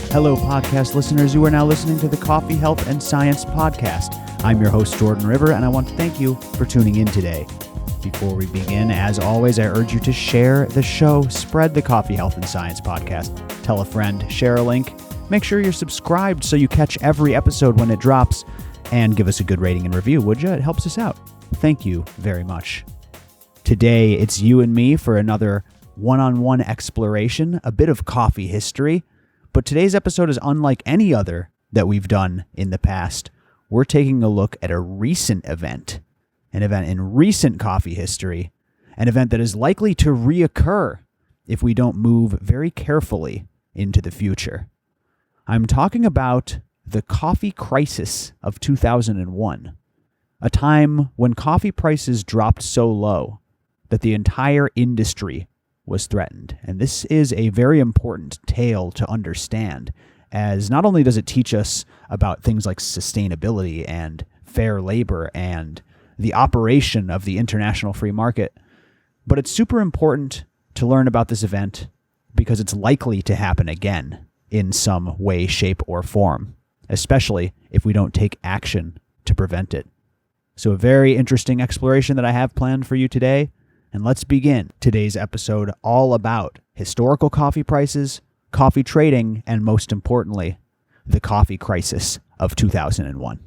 Hello, podcast listeners. You are now listening to the Coffee, Health, and Science podcast. I'm your host, Jordan River, and I want to thank you for tuning in today. Before we begin, as always, I urge you to share the show, spread the Coffee, Health, and Science podcast, tell a friend, share a link, make sure you're subscribed so you catch every episode when it drops, and give us a good rating and review, would you? It helps us out. Thank you very much. Today, it's you and me for another one-on-one exploration, a bit of coffee history. But today's episode is unlike any other that we've done in the past. We're taking a look at a recent event, an event in recent coffee history, an event that is likely to reoccur if we don't move very carefully into the future. I'm talking about the coffee crisis of 2001, a time when coffee prices dropped so low that the entire industry was threatened. And this is a very important tale to understand, as not only does it teach us about things like sustainability and fair labor and the operation of the international free market, but it's super important to learn about this event because it's likely to happen again in some way, shape, or form, especially if we don't take action to prevent it. So a very interesting exploration that I have planned for you today. And let's begin today's episode all about historical coffee prices, coffee trading, and most importantly, the coffee crisis of 2001.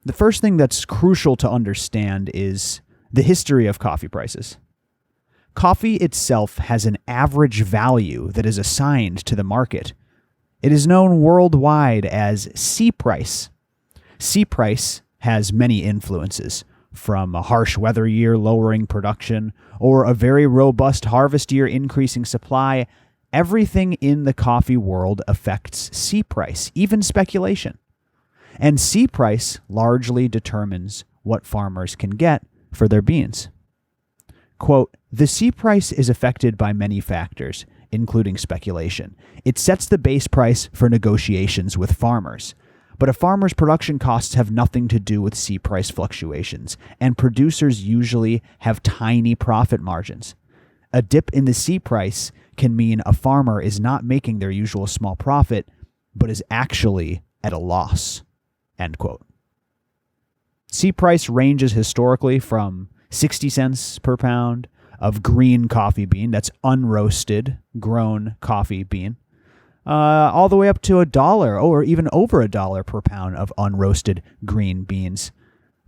The first thing that's crucial to understand is the history of coffee prices. Coffee itself has an average value that is assigned to the market. It is known worldwide as C price. C price has many influences, from a harsh weather year lowering production, or a very robust harvest year increasing supply. Everything in the coffee world affects C price, even speculation. And C price largely determines what farmers can get for their beans. Quote, "The C price is affected by many factors, including speculation. It sets the base price for negotiations with farmers. But a farmer's production costs have nothing to do with C price fluctuations, and producers usually have tiny profit margins. A dip in the C price can mean a farmer is not making their usual small profit, but is actually at a loss." End quote. C price ranges historically from 60 cents per pound of green coffee bean, that's unroasted, grown coffee bean, all the way up to $1 or even over $1 per pound of unroasted green beans.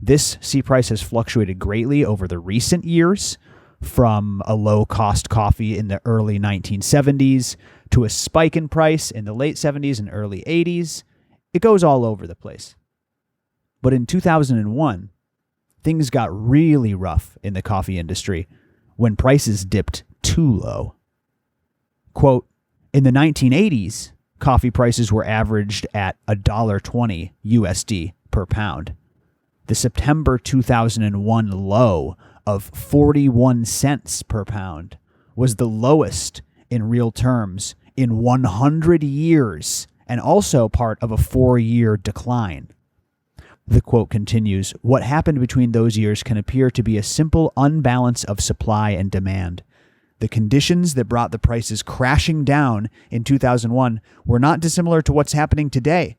This C price has fluctuated greatly over the recent years, from a low-cost coffee in the early 1970s to a spike in price in the late 70s and early 80s. It goes all over the place. But in 2001, things got really rough in the coffee industry when prices dipped too low. Quote, "In the 1980s, coffee prices were averaged at $1.20 USD per pound. The September 2001 low of 41 cents per pound was the lowest in real terms in 100 years, and also part of a 4-year decline." The quote continues, "What happened between those years can appear to be a simple unbalance of supply and demand. The conditions that brought the prices crashing down in 2001 were not dissimilar to what's happening today.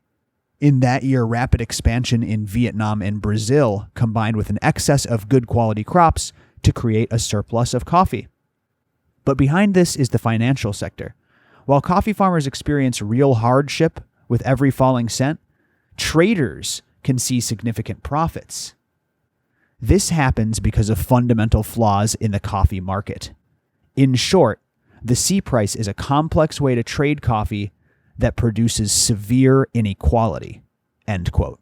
In that year, rapid expansion in Vietnam and Brazil combined with an excess of good quality crops to create a surplus of coffee." But behind this is the financial sector. While coffee farmers experience real hardship with every falling cent, traders can see significant profits. This happens because of fundamental flaws in the coffee market. In short, the C price is a complex way to trade coffee that produces severe inequality. End quote.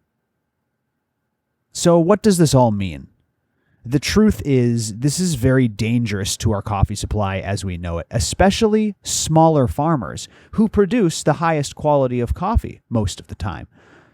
So what does this all mean? The truth is, this is very dangerous to our coffee supply as we know it, especially smaller farmers who produce the highest quality of coffee most of the time.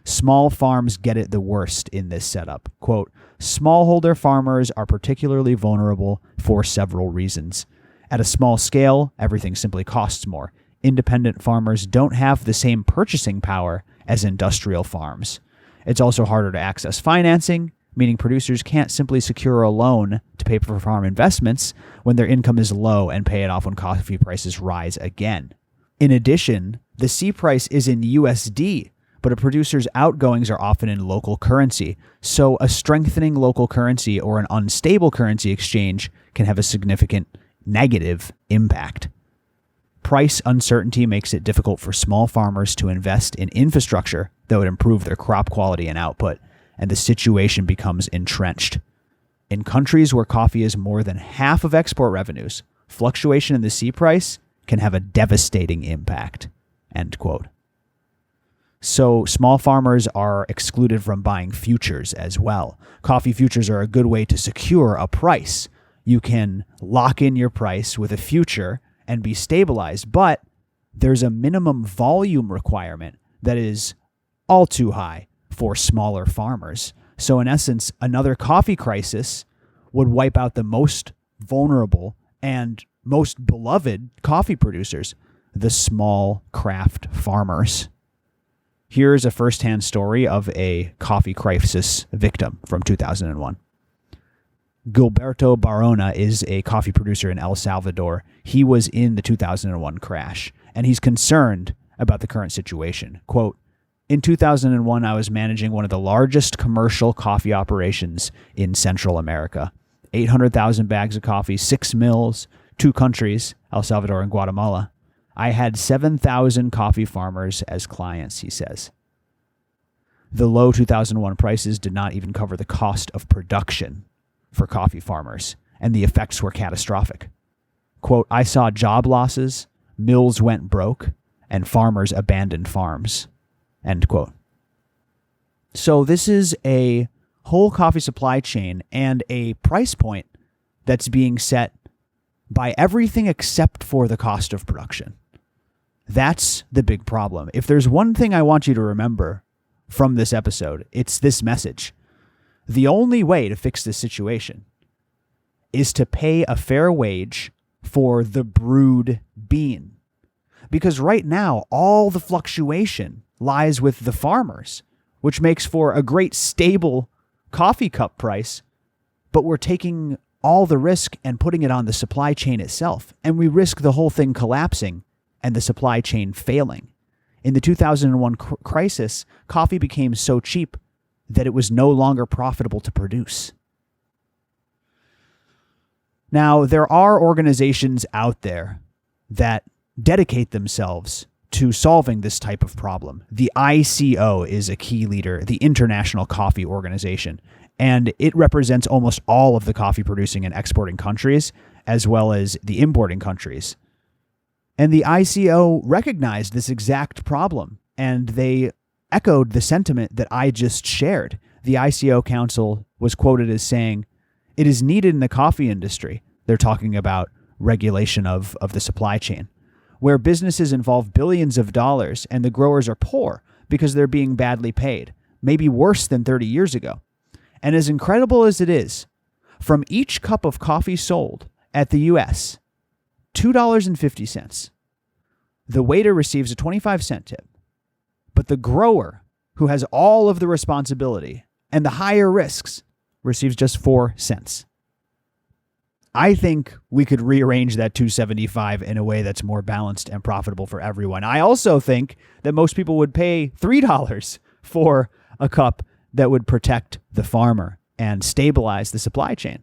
Small farms get it the worst in this setup. Quote, "Smallholder farmers are particularly vulnerable for several reasons. At a small scale, everything simply costs more. Independent farmers don't have the same purchasing power as industrial farms. It's also harder to access financing, meaning producers can't simply secure a loan to pay for farm investments when their income is low and pay it off when coffee prices rise again." In addition, the C price is in USD, but a producer's outgoings are often in local currency, so a strengthening local currency or an unstable currency exchange can have a significant negative impact. Price uncertainty makes it difficult for small farmers to invest in infrastructure that would improve their crop quality and output, and the situation becomes entrenched. In countries where coffee is more than half of export revenues, fluctuation in the C price can have a devastating impact. End quote. So small farmers are excluded from buying futures as well. Coffee futures are a good way to secure a price. You can lock in your price with a future and be stabilized, but there's a minimum volume requirement that is all too high for smaller farmers. So in essence, another coffee crisis would wipe out the most vulnerable and most beloved coffee producers, the small craft farmers. Here's a firsthand story of a coffee crisis victim from 2001. Gilberto Barona is a coffee producer in El Salvador. He was in the 2001 crash, and he's concerned about the current situation. Quote, "In 2001, I was managing one of the largest commercial coffee operations in Central America. 800,000 bags of coffee, 6 mills, 2 countries, El Salvador and Guatemala. I had 7,000 coffee farmers as clients," he says. The low 2001 prices did not even cover the cost of production for coffee farmers, and the effects were catastrophic. Quote, "I saw job losses, mills went broke, and farmers abandoned farms." End quote. So this is a whole coffee supply chain and a price point that's being set by everything except for the cost of production. That's the big problem. If there's one thing I want you to remember from this episode, it's this message. The only way to fix this situation is to pay a fair wage for the brewed bean. Because right now, all the fluctuation lies with the farmers, which makes for a great stable coffee cup price, but we're taking all the risk and putting it on the supply chain itself, and we risk the whole thing collapsing and the supply chain failing. In the 2001 crisis, coffee became so cheap that it was no longer profitable to produce. Now, there are organizations out there that dedicate themselves to solving this type of problem. The ICO is a key leader, the International Coffee Organization, and it represents almost all of the coffee producing and exporting countries, as well as the importing countries. And the ICO recognized this exact problem, and they echoed the sentiment that I just shared. The ICO Council was quoted as saying, "It is needed in the coffee industry." They're talking about regulation of the supply chain, where businesses involve billions of dollars and the growers are poor because they're being badly paid, maybe worse than 30 years ago. And as incredible as it is, from each cup of coffee sold at the US, $2.50, the waiter receives a 25-cent tip, but the grower, who has all of the responsibility and the higher risks, receives just 4 cents. I think we could rearrange that $2.75 in a way that's more balanced and profitable for everyone. I also think that most people would pay $3 for a cup that would protect the farmer and stabilize the supply chain.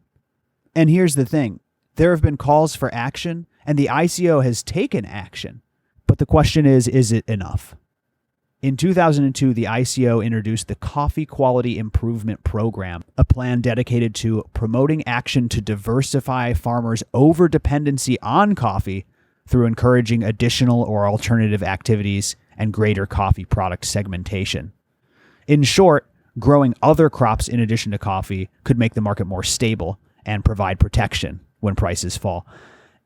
And here's the thing. There have been calls for action, and the ICO has taken action. But the question is it enough? In 2002, the ICO introduced the Coffee Quality Improvement Program, a plan dedicated to promoting action to diversify farmers' overdependency on coffee through encouraging additional or alternative activities and greater coffee product segmentation. In short, growing other crops in addition to coffee could make the market more stable and provide protection when prices fall.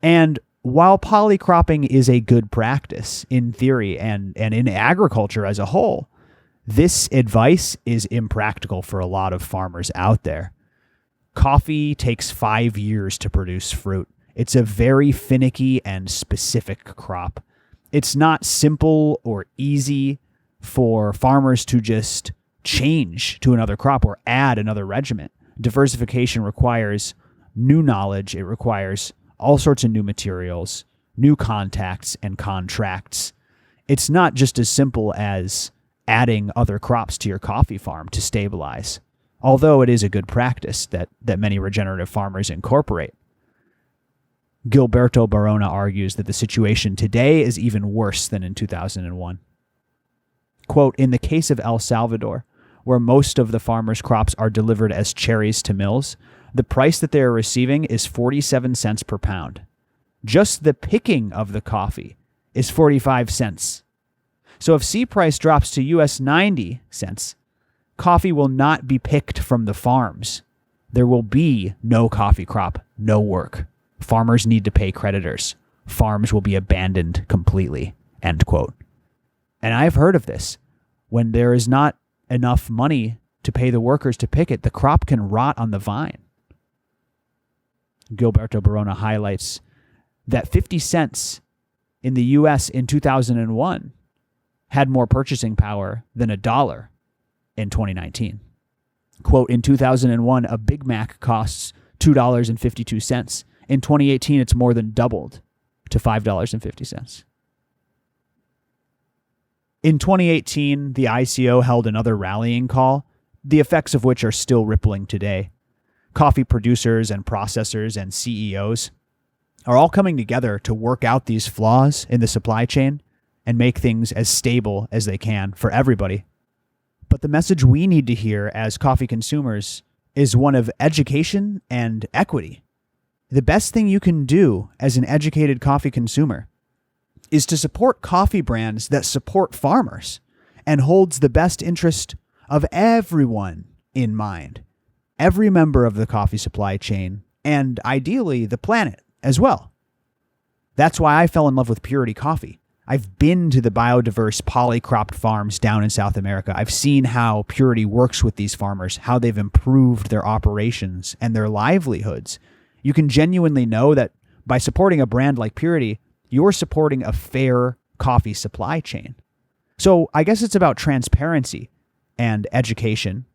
And while polycropping is a good practice in theory and in agriculture as a whole, this advice is impractical for a lot of farmers out there. Coffee takes 5 years to produce fruit. It's a very finicky and specific crop. It's not simple or easy for farmers to just change to another crop or add another regimen. Diversification requires new knowledge. It requires all sorts of new materials, new contacts and contracts. It's not just as simple as adding other crops to your coffee farm to stabilize, although it is a good practice that many regenerative farmers incorporate. Gilberto Barona argues that the situation today is even worse than in 2001. Quote, in the case of El Salvador, where most of the farmers' crops are delivered as cherries to mills, the price that they are receiving is 47 cents per pound. Just the picking of the coffee is 45 cents. So if C price drops to US 90 cents, coffee will not be picked from the farms. There will be no coffee crop, no work. Farmers need to pay creditors. Farms will be abandoned completely, end quote. And I've heard of this. When there is not enough money to pay the workers to pick it, the crop can rot on the vine. Gilberto Barona highlights that 50 cents in the U.S. in 2001 had more purchasing power than $1 in 2019. Quote, in 2001, a Big Mac costs $2.52. In 2018, it's more than doubled to $5.50. In 2018, the ICO held another rallying call, the effects of which are still rippling today. Coffee producers and processors and CEOs are all coming together to work out these flaws in the supply chain and make things as stable as they can for everybody. But the message we need to hear as coffee consumers is one of education and equity. The best thing you can do as an educated coffee consumer is to support coffee brands that support farmers and holds the best interest of everyone in mind. Every member of the coffee supply chain, and ideally the planet as well. That's why I fell in love with Purity Coffee. I've been to the biodiverse polycropped farms down in South America. I've seen how Purity works with these farmers, how they've improved their operations and their livelihoods. You can genuinely know that by supporting a brand like Purity, you're supporting a fair coffee supply chain. So I guess it's about transparency and education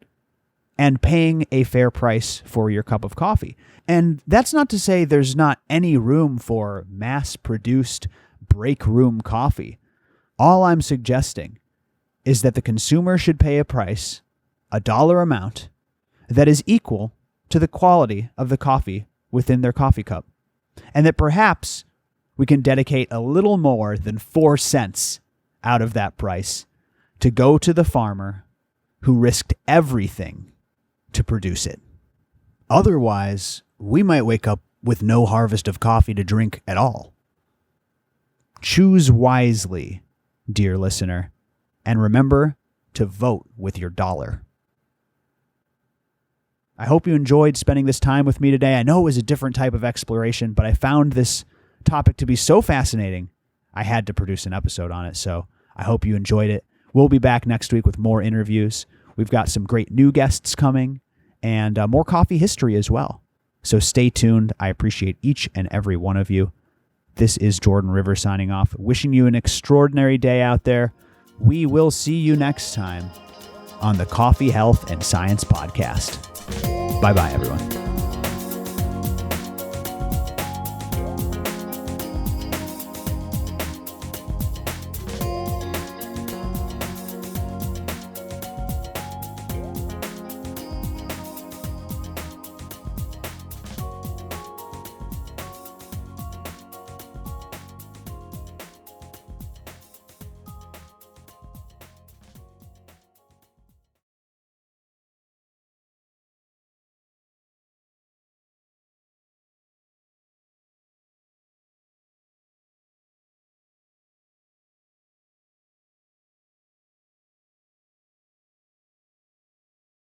and paying a fair price for your cup of coffee. And that's not to say there's not any room for mass-produced break room coffee. All I'm suggesting is that the consumer should pay a price, a dollar amount, that is equal to the quality of the coffee within their coffee cup. And that perhaps we can dedicate a little more than 4 cents out of that price to go to the farmer who risked everything to produce it. Otherwise, we might wake up with no harvest of coffee to drink at all. Choose wisely, dear listener, and remember to vote with your dollar. I hope you enjoyed spending this time with me today. I know it was a different type of exploration, but I found this topic to be so fascinating, I had to produce an episode on it. So I hope you enjoyed it. We'll be back next week with more interviews. We've got some great new guests coming and more coffee history as well. So stay tuned. I appreciate each and every one of you. This is Jordan Rivers signing off, wishing you an extraordinary day out there. We will see you next time on the Coffee, Health, and Science Podcast. Bye-bye, everyone.